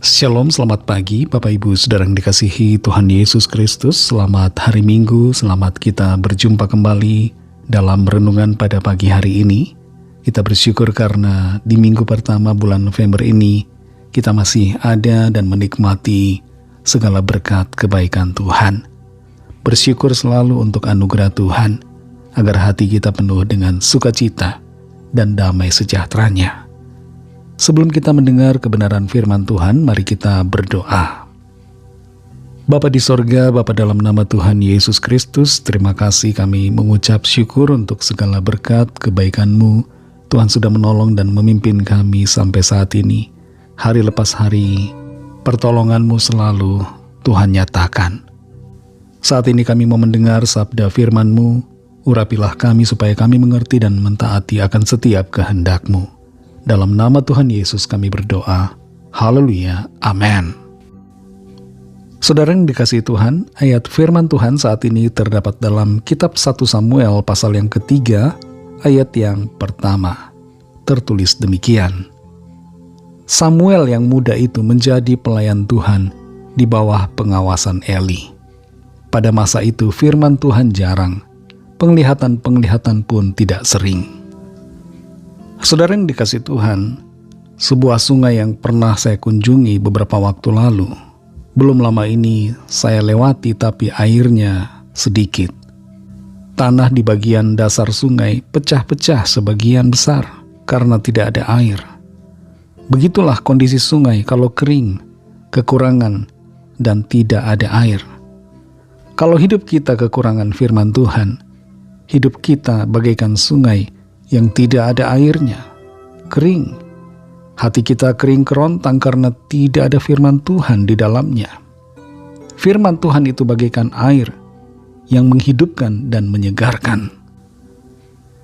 Shalom, selamat pagi Bapak Ibu Saudara yang dikasihi Tuhan Yesus Kristus. Selamat hari Minggu, selamat kita berjumpa kembali dalam renungan pada pagi hari ini. Kita bersyukur karena di minggu pertama bulan November ini kita masih ada dan menikmati segala berkat kebaikan Tuhan. Bersyukur selalu untuk anugerah Tuhan agar hati kita penuh dengan sukacita dan damai sejahteranya. Sebelum kita mendengar kebenaran firman Tuhan, mari kita berdoa. Bapa di sorga, Bapa dalam nama Tuhan Yesus Kristus, terima kasih kami mengucap syukur untuk segala berkat kebaikan-Mu. Tuhan sudah menolong dan memimpin kami sampai saat ini. Hari lepas hari, pertolongan-Mu selalu Tuhan nyatakan. Saat ini kami mau mendengar sabda firman-Mu, urapilah kami supaya kami mengerti dan mentaati akan setiap kehendak-Mu. Dalam nama Tuhan Yesus kami berdoa. Haleluya. Amin. Saudara yang dikasihi Tuhan, ayat firman Tuhan saat ini terdapat dalam kitab 1 Samuel pasal yang ketiga, ayat yang pertama. Tertulis demikian. Samuel yang muda itu menjadi pelayan Tuhan di bawah pengawasan Eli. Pada masa itu firman Tuhan jarang, penglihatan-penglihatan pun tidak sering. Saudara yang dikasihi Tuhan, sebuah sungai yang pernah saya kunjungi beberapa waktu lalu. Belum lama ini saya lewati tapi airnya sedikit. Tanah di bagian dasar sungai pecah-pecah sebagian besar karena tidak ada air. Begitulah kondisi sungai kalau kering, kekurangan, dan tidak ada air. Kalau hidup kita kekurangan firman Tuhan, hidup kita bagaikan sungai yang tidak ada airnya, kering. Hati kita kering kerontang karena tidak ada firman Tuhan di dalamnya. Firman Tuhan itu bagaikan air yang menghidupkan dan menyegarkan.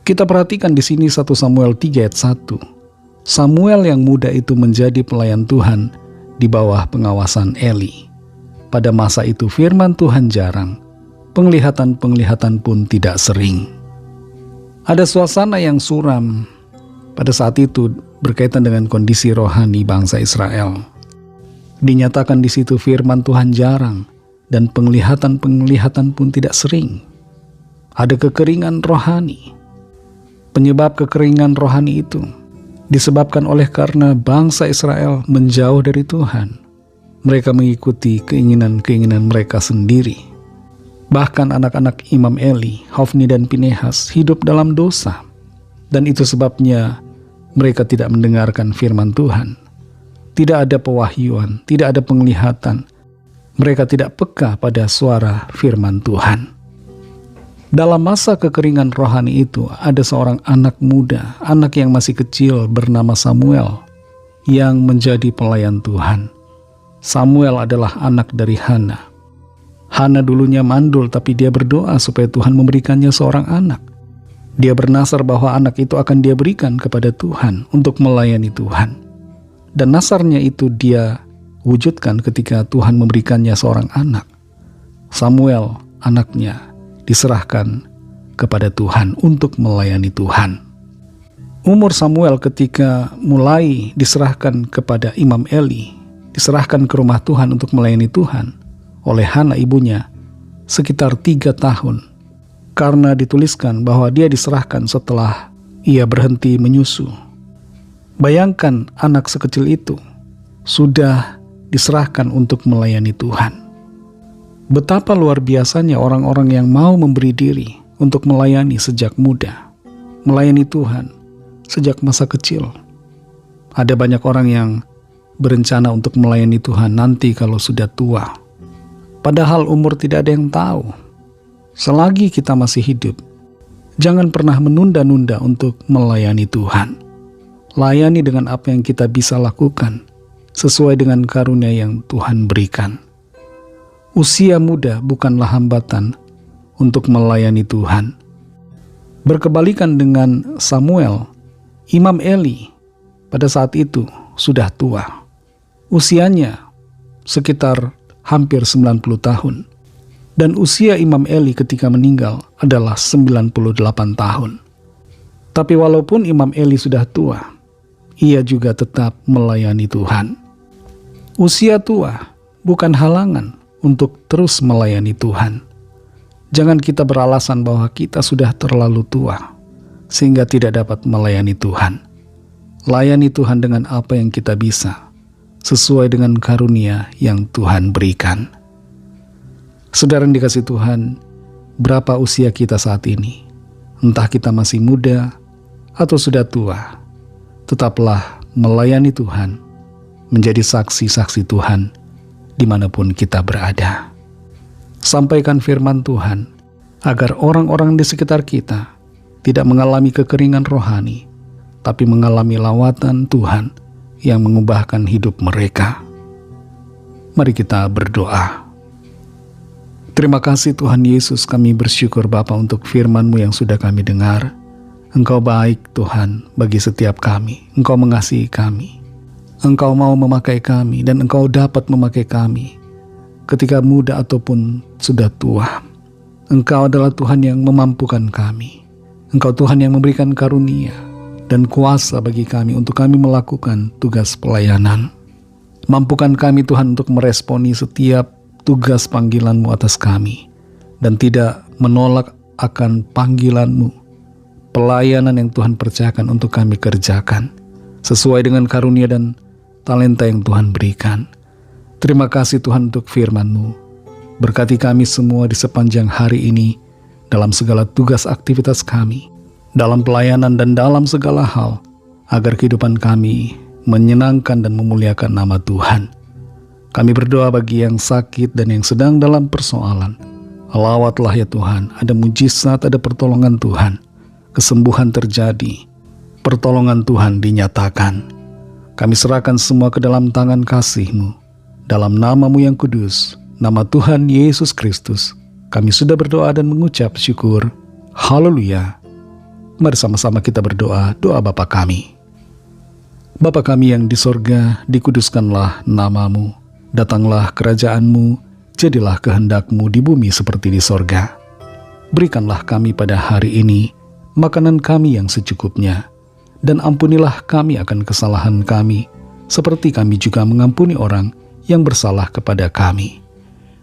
Kita perhatikan di sini 1 Samuel 3 ayat 1. Samuel yang muda itu menjadi pelayan Tuhan di bawah pengawasan Eli. Pada masa itu firman Tuhan jarang, penglihatan-penglihatan pun tidak sering. Ada suasana yang suram pada saat itu berkaitan dengan kondisi rohani bangsa Israel. Dinyatakan di situ firman Tuhan jarang dan penglihatan-penglihatan pun tidak sering. Ada kekeringan rohani. Penyebab kekeringan rohani itu disebabkan oleh karena bangsa Israel menjauh dari Tuhan. Mereka mengikuti keinginan-keinginan mereka sendiri. Bahkan anak-anak Imam Eli, Hofni dan Pinehas hidup dalam dosa. Dan itu sebabnya mereka tidak mendengarkan firman Tuhan. Tidak ada pewahyuan, tidak ada penglihatan. Mereka tidak peka pada suara firman Tuhan. Dalam masa kekeringan rohani itu, ada seorang anak muda, anak yang masih kecil bernama Samuel, yang menjadi pelayan Tuhan. Samuel adalah anak dari Hana. Hana dulunya mandul, tapi dia berdoa supaya Tuhan memberikannya seorang anak. Dia bernasar bahwa anak itu akan dia berikan kepada Tuhan untuk melayani Tuhan. Dan nasarnya itu dia wujudkan ketika Tuhan memberikannya seorang anak. Samuel, anaknya, diserahkan kepada Tuhan untuk melayani Tuhan. Umur Samuel ketika mulai diserahkan kepada Imam Eli, diserahkan ke rumah Tuhan untuk melayani Tuhan oleh Hana ibunya, sekitar 3 tahun. Karena dituliskan bahwa dia diserahkan setelah ia berhenti menyusu. Bayangkan anak sekecil itu sudah diserahkan untuk melayani Tuhan. Betapa luar biasanya orang-orang yang mau memberi diri untuk melayani sejak muda, melayani Tuhan sejak masa kecil. Ada banyak orang yang berencana untuk melayani Tuhan nanti kalau sudah tua. Padahal umur tidak ada yang tahu. Selagi kita masih hidup, jangan pernah menunda-nunda untuk melayani Tuhan. Layani dengan apa yang kita bisa lakukan, sesuai dengan karunia yang Tuhan berikan. Usia muda bukanlah hambatan untuk melayani Tuhan. Berkebalikan dengan Samuel, Imam Eli pada saat itu sudah tua. Usianya sekitar hampir 90 tahun. Dan usia Imam Eli ketika meninggal adalah 98 tahun. Tapi walaupun Imam Eli sudah tua, ia juga tetap melayani Tuhan. Usia tua bukan halangan untuk terus melayani Tuhan. Jangan kita beralasan bahwa kita sudah terlalu tua sehingga tidak dapat melayani Tuhan. Layani Tuhan dengan apa yang kita bisa, sesuai dengan karunia yang Tuhan berikan. Saudara yang dikasihi Tuhan, berapa usia kita saat ini? Entah kita masih muda atau sudah tua, tetaplah melayani Tuhan, menjadi saksi-saksi Tuhan dimanapun kita berada. Sampaikan firman Tuhan, agar orang-orang di sekitar kita tidak mengalami kekeringan rohani, tapi mengalami lawatan Tuhan yang mengubahkan hidup mereka. Mari kita berdoa. Terima kasih Tuhan Yesus, kami bersyukur Bapa untuk firman-Mu yang sudah kami dengar. Engkau baik Tuhan bagi setiap kami. Engkau mengasihi kami. Engkau mau memakai kami dan Engkau dapat memakai kami ketika muda ataupun sudah tua. Engkau adalah Tuhan yang memampukan kami. Engkau Tuhan yang memberikan karunia dan kuasa bagi kami untuk kami melakukan tugas pelayanan. Mampukan kami Tuhan untuk meresponi setiap tugas panggilan-Mu atas kami dan tidak menolak akan panggilan-Mu, pelayanan yang Tuhan percayakan untuk kami kerjakan sesuai dengan karunia dan talenta yang Tuhan berikan. Terima kasih Tuhan untuk firman-Mu. Berkati kami semua di sepanjang hari ini dalam segala tugas aktivitas kami, dalam pelayanan dan dalam segala hal, agar kehidupan kami menyenangkan dan memuliakan nama Tuhan. Kami berdoa bagi yang sakit dan yang sedang dalam persoalan. Lawatlah ya Tuhan, ada mujizat, ada pertolongan Tuhan. Kesembuhan terjadi, pertolongan Tuhan dinyatakan. Kami serahkan semua ke dalam tangan kasih-Mu. Dalam nama-Mu yang kudus, nama Tuhan Yesus Kristus, kami sudah berdoa dan mengucap syukur. Haleluya. Mari sama-sama kita berdoa, doa Bapa kami. Bapa kami yang di sorga, dikuduskanlah nama-Mu. Datanglah kerajaan-Mu, jadilah kehendak-Mu di bumi seperti di sorga. Berikanlah kami pada hari ini makanan kami yang secukupnya, dan ampunilah kami akan kesalahan kami, seperti kami juga mengampuni orang yang bersalah kepada kami.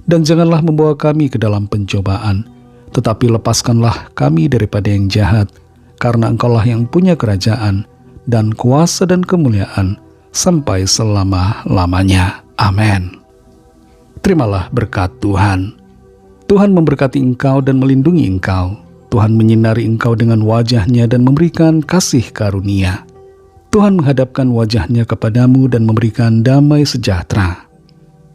Dan janganlah membawa kami ke dalam pencobaan, tetapi lepaskanlah kami daripada yang jahat, karena Engkaulah yang punya kerajaan, dan kuasa dan kemuliaan, sampai selama-lamanya. Amin. Terimalah berkat Tuhan. Tuhan memberkati engkau dan melindungi engkau. Tuhan menyinari engkau dengan wajah-Nya dan memberikan kasih karunia. Tuhan menghadapkan wajah-Nya kepadamu dan memberikan damai sejahtera.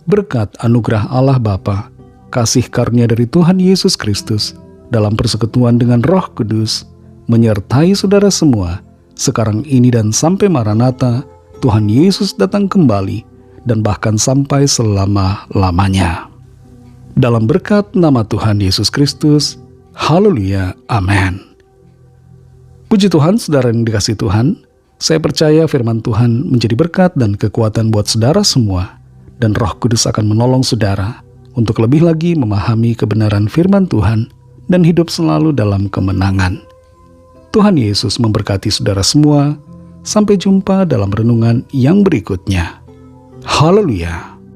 Berkat anugerah Allah Bapa, kasih karunia dari Tuhan Yesus Kristus, dalam persekutuan dengan Roh Kudus, menyertai saudara semua, sekarang ini dan sampai Maranatha, Tuhan Yesus datang kembali, dan bahkan sampai selama-lamanya. Dalam berkat nama Tuhan Yesus Kristus, haleluya, amin. Puji Tuhan, saudara yang dikasihi Tuhan, saya percaya firman Tuhan menjadi berkat dan kekuatan buat saudara semua, dan Roh Kudus akan menolong saudara untuk lebih lagi memahami kebenaran firman Tuhan dan hidup selalu dalam kemenangan. Tuhan Yesus memberkati saudara semua. Sampai jumpa dalam renungan yang berikutnya. Haleluya.